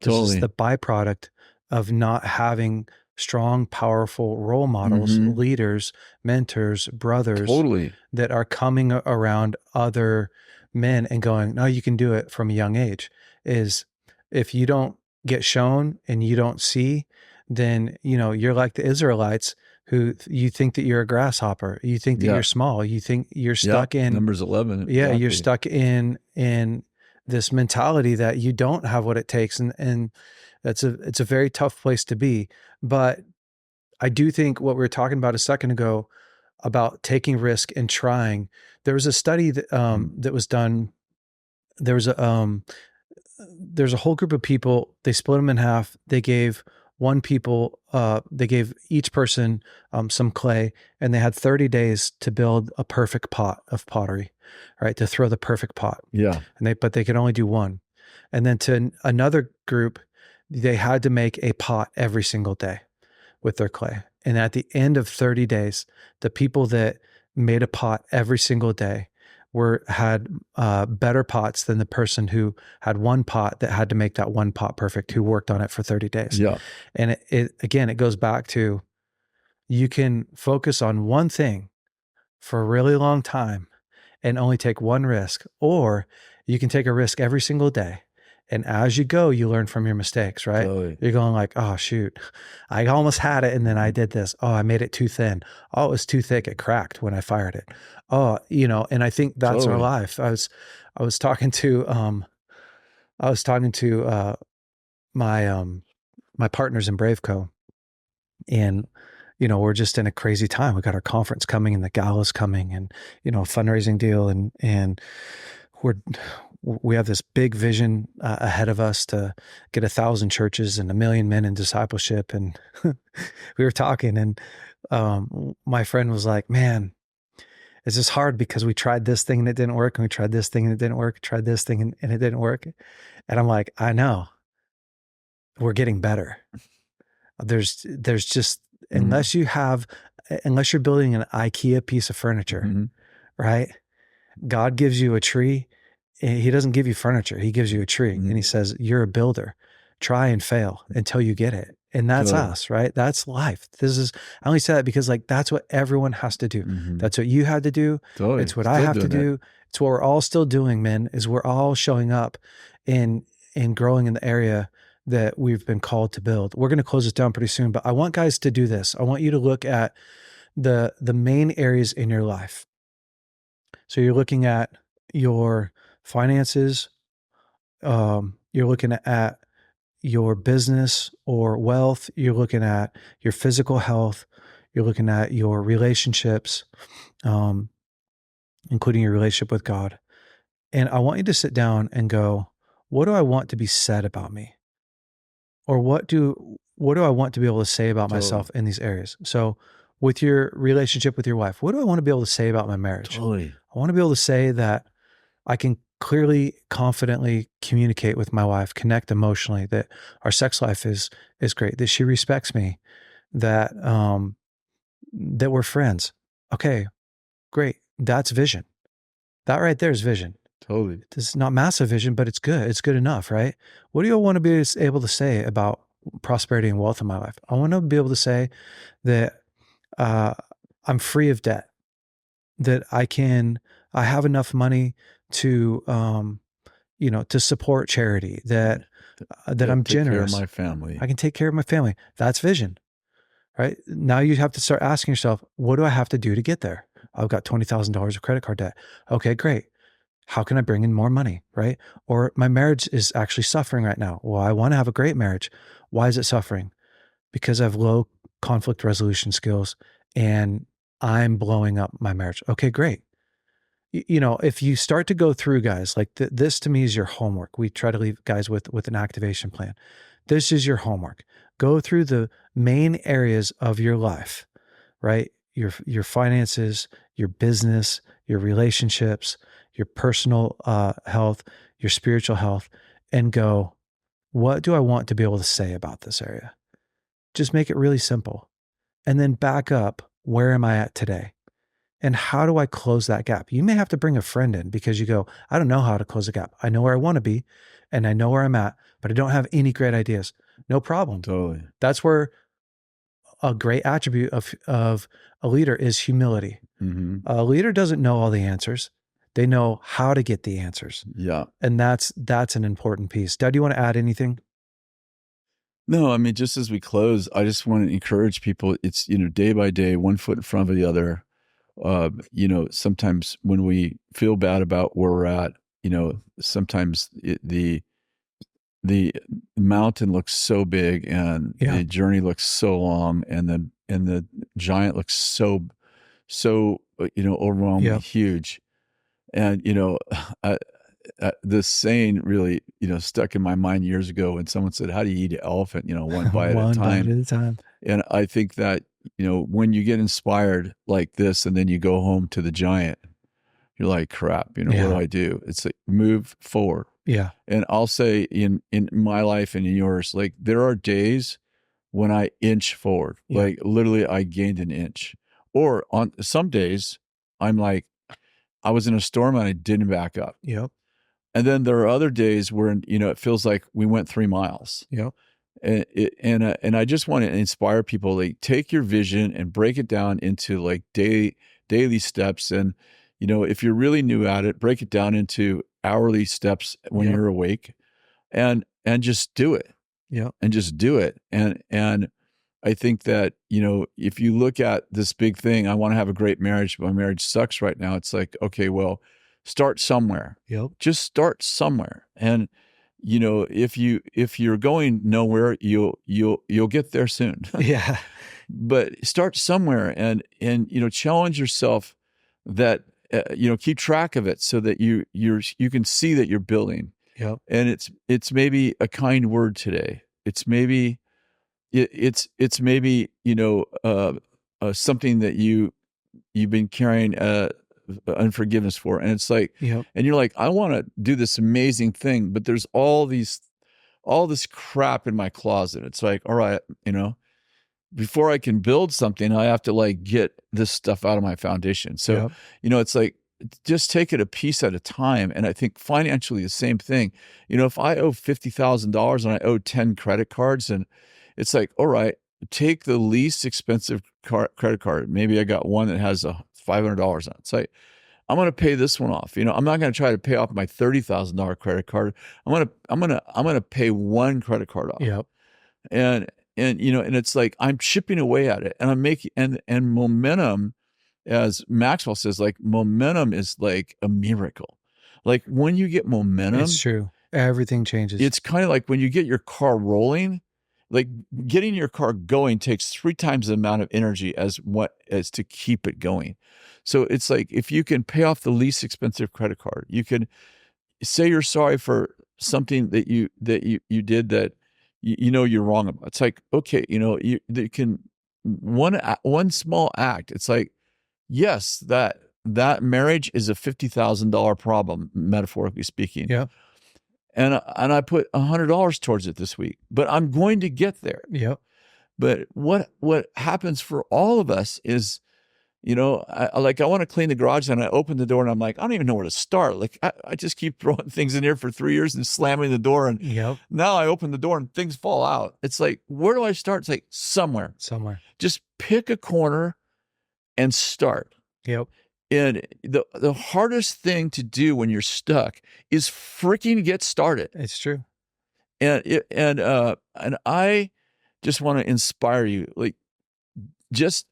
This totally. is the byproduct of not having strong, powerful role models, Mhm. leaders, mentors, brothers Totally. that are coming around other men and going, no, you can do it from a young age. Is if you don't get shown and you don't see, then, you're like the Israelites who you think that you're a grasshopper. You think that Yeah. you're small. You think you're stuck in, Numbers 11. yeah, you're exactly. stuck in this mentality that you don't have what it takes. And it's a very tough place to be. But I do think what we were talking about a second ago about taking risk and trying, there was a study that, that was done. There's a whole group of people, they split them in half. They gave they gave each person some clay, and they had 30 days to build a perfect pot of pottery, right? To throw the perfect pot. Yeah. But they could only do one. And then to another group, they had to make a pot every single day with their clay. And at the end of 30 days, the people that made a pot every single day had better pots than the person who had one pot that had to make that one pot perfect, who worked on it for 30 days. Yeah. And it goes back to, you can focus on one thing for a really long time and only take one risk, or you can take a risk every single day. And as you go, you learn from your mistakes, right? Totally. You're going like, oh, shoot, I almost had it. And then I did this. Oh, I made it too thin. Oh, it was too thick. It cracked when I fired it. Oh, and I think that's our Totally. life. I was talking to my partners in BraveCo, and, we're just in a crazy time. We got our conference coming and the gala's coming, and, a fundraising deal. And we have this big vision ahead of us to get 1,000 churches and 1 million men in discipleship. And we were talking, and my friend was like, man, it's just hard because we tried this thing and it didn't work. And we tried this thing and it didn't work. Tried this thing and it didn't work. And I'm like, I know, we're getting better. There's just, unless you're building an IKEA piece of furniture, Mm-hmm. right? God gives you a tree. He doesn't give you furniture. He gives you a tree, and he says, you're a builder. Try and fail until you get it. And that's Totally. us, right? That's life. I only say that because, like, that's what everyone has to do. Mm-hmm. That's what you had to do. Totally. It's what I Still have to doing do. It's what we're all still doing, man, is we're all showing up and growing in the area that we've been called to build. We're going to close this down pretty soon, but I want guys to do this. I want you to look at the main areas in your life. So you're looking at your finances, you're looking at your business or wealth, you're looking at your physical health, you're looking at your relationships, including your relationship with God. And I want you to sit down and go, what do I want to be said about me? Or what do I want to be able to say about myself in these areas? So with your relationship with your wife, what do I want to be able to say about my marriage? Totally. I want to be able to say that I can clearly, confidently communicate with my wife, connect emotionally, that our sex life is great, that she respects me, that that we're friends. Okay, great. That's vision. That right there is vision. Totally. It's not massive vision, but it's good. It's good enough, right? What do you want to be able to say about prosperity and wealth in my life? I want to be able to say that I'm free of debt, that I have enough money to, to support charity, that I'm take care of generous. my family. I can take care of my family. That's vision, right? Now you have to start asking yourself, what do I have to do to get there? I've got $20,000 of credit card debt. Okay, great. How can I bring in more money, right? Or my marriage is actually suffering right now. Well, I want to have a great marriage. Why is it suffering? Because I have low conflict resolution skills and I'm blowing up my marriage. Okay, great. If you start to go through, guys, like this to me is your homework. We try to leave guys with an activation plan. This is your homework. Go through the main areas of your life, right? Your finances, your business, your relationships, your personal health, your spiritual health, and go, what do I want to be able to say about this area? Just make it really simple. And then back up, where am I at today? And how do I close that gap? You may have to bring a friend in because you go, I don't know how to close a gap. I know where I want to be and I know where I'm at, but I don't have any great ideas. No problem. Totally. That's where a great attribute of a leader is humility. Mm-hmm. A leader doesn't know all the answers. They know how to get the answers. Yeah. And that's an important piece. Dad, do you want to add anything? No, I mean, just as we close, I just want to encourage people. It's, day by day, one foot in front of the other. Sometimes when we feel bad about where we're at, sometimes the mountain looks so big and the journey looks so long and the giant looks so overwhelmingly huge. And, this saying really, stuck in my mind years ago when someone said, how do you eat an elephant? One bite One at a time. bite at a time. And I think that, when you get inspired like this and then you go home to the giant, you're like, crap, what do I do? It's like, move forward. Yeah. And I'll say in my life and in yours, like there are days when I inch forward, like literally I gained an inch. Or on some days I'm like, I was in a storm and I didn't back up. Yep. And then there are other days where, it feels like we went 3 miles. Yep. And I just want to inspire people, like take your vision and break it down into like daily steps. And, if you're really new at it, break it down into hourly steps when you're awake and just do it. Yeah. And just do it. And I think that, if you look at this big thing, I want to have a great marriage, but my marriage sucks right now. It's like, okay, well, start somewhere. Yep. Just start somewhere. And, if you're going nowhere, you'll get there soon. Yeah. But start somewhere and challenge yourself that, keep track of it so that you can see that you're building. Yep. And it's maybe a kind word today. It's maybe something that you've been carrying unforgiveness for, and it's like, and you're like, I want to do this amazing thing, but there's all this crap in my closet. It's like, all right, before I can build something, I have to like get this stuff out of my foundation. So, it's like, just take it a piece at a time. And I think financially the same thing. If I owe $50,000 and I owe 10 credit cards, and it's like, all right, take the least expensive credit card. Maybe I got one that has $500 on it. It's like, I'm going to pay this one off. I'm not going to try to pay off my $30,000 credit card. I'm going to pay one credit card off. Yep. And it's like I'm chipping away at it, and I'm making and momentum, as Maxwell says, like momentum is like a miracle. Like when you get momentum, It's true. Everything changes. it's kind of like when you get your car rolling. Like getting your car going takes 3 times the amount of energy as to keep it going. So it's like if you can pay off the least expensive credit card, you can say you're sorry for something that you did that you're wrong about. It's like, okay, you can one small act. It's like, yes, that marriage is a $50,000 problem, metaphorically speaking. Yeah. And I put $100 towards it this week, but I'm going to get there. Yep. But what happens for all of us is, I want to clean the garage, and I open the door and I'm like, I don't even know where to start. Like I just keep throwing things in here for 3 years and slamming the door. And Yep. now I open the door and things fall out. It's like, where do I start? It's like somewhere. Just pick a corner and start. Yep. And the hardest thing to do when you're stuck is freaking get started. It's true. And I just want to inspire you. Like, just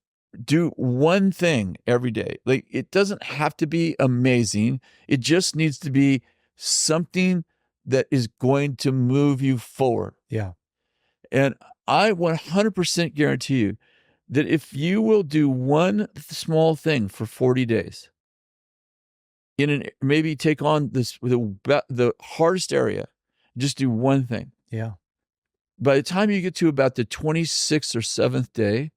do one thing every day. Like, it doesn't have to be amazing. It just needs to be something that is going to move you forward. Yeah. And I 100% guarantee you that if you will do one small thing for 40 days, maybe take on the hardest area, just do one thing. Yeah. By the time you get to about the 26th or 7th day,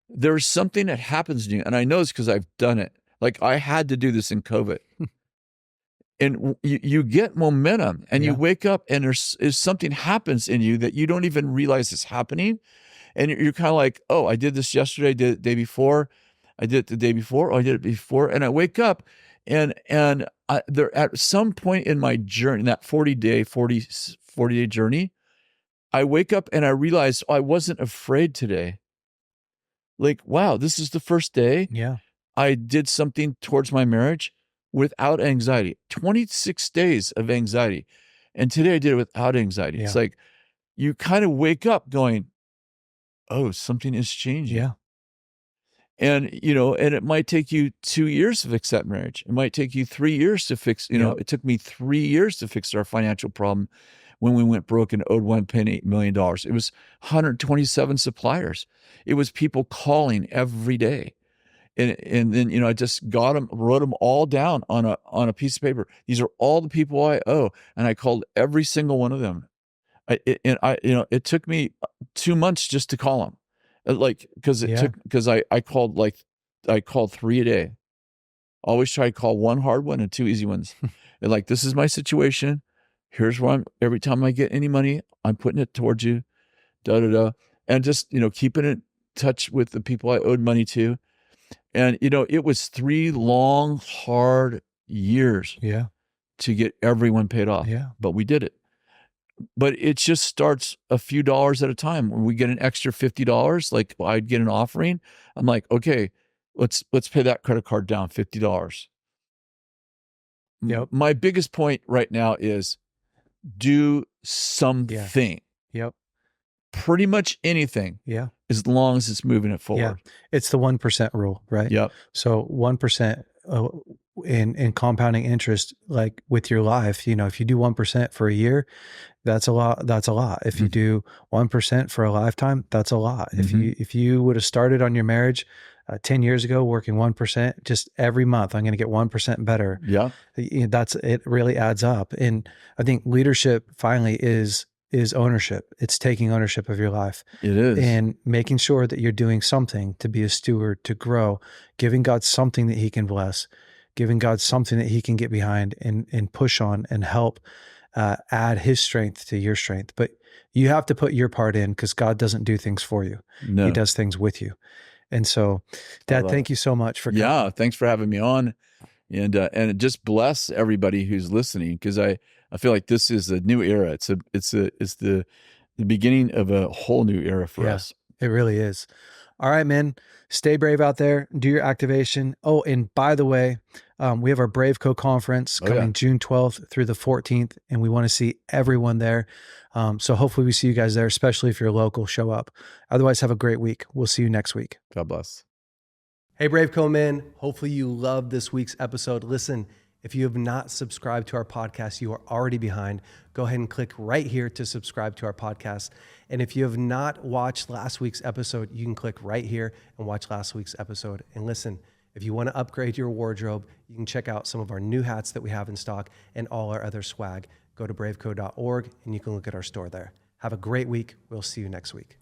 there's something that happens to you. And I know it's because I've done it. Like I had to do this in COVID. And you get momentum, and you wake up and there's something happens in you that you don't even realize is happening. And you're kind of like, oh, I did this yesterday, I did it the day before, I did it the day before, I did it before. And I wake up and there at some point in my journey, in that 40-day journey, I wake up and I realize, I wasn't afraid today. Like, wow, this is the first day I did something towards my marriage without anxiety. 26 days of anxiety. And today I did it without anxiety. Yeah. It's like you kind of wake up going, oh, something is changing. Yeah. And, and it might take you 2 years to fix that marriage. It might take you 3 years to fix, it took me 3 years to fix our financial problem when we went broke and owed $1.8 million. It was 127 suppliers. It was people calling every day. And then, I just wrote them all down on a piece of paper. These are all the people I owe. And I called every single one of them. It took me 2 months just to call them. Because I called 3 a day. Always try to call one hard one and 2 easy ones. And like, this is my situation. Here's where every time I get any money, I'm putting it towards you, and just, keeping in touch with the people I owed money to. And, it was 3 long, hard years to get everyone paid off. Yeah. But we did it. But it just starts a few dollars at a time. When we get an extra $50, like I'd get an offering, I'm like, okay, let's pay that credit card down $50. Yep. My biggest point right now is do something. Yep. Pretty much anything. Yeah. As long as it's moving it forward. Yeah. It's the 1% rule, right? Yep. So 1% in compounding interest, like with your life, if you do 1% for a year, that's a lot. That's a lot. If you do 1% for a lifetime, that's a lot. If you would have started on your marriage 10 years ago, working 1%, just every month, I'm going to get 1% better. Yeah. It really adds up. And I think leadership finally is ownership. It's taking ownership of your life. It is. And making sure that you're doing something to be a steward, to grow, giving God something that he can bless, giving God something that he can get behind and push on and help add his strength to your strength. But you have to put your part in, because God doesn't do things for you. No. He does things with you. And so, Dad, thank you so much for coming. Yeah, thanks for having me on. And just bless everybody who's listening, because I feel like this is a new era. It's the beginning of a whole new era for us. It really is. All right, man. Stay brave out there. Do your activation. Oh, and by the way, we have our BraveCo conference coming June 12th through the 14th, and we want to see everyone there. So hopefully we see you guys there, especially if you're local, show up. Otherwise, have a great week. We'll see you next week. God bless. Hey, BraveCo men. Hopefully you loved this week's episode. Listen, if you have not subscribed to our podcast, you are already behind. Go ahead and click right here to subscribe to our podcast. And if you have not watched last week's episode, you can click right here and watch last week's episode. And listen, if you want to upgrade your wardrobe, you can check out some of our new hats that we have in stock and all our other swag. Go to braveco.org and you can look at our store there. Have a great week. We'll see you next week.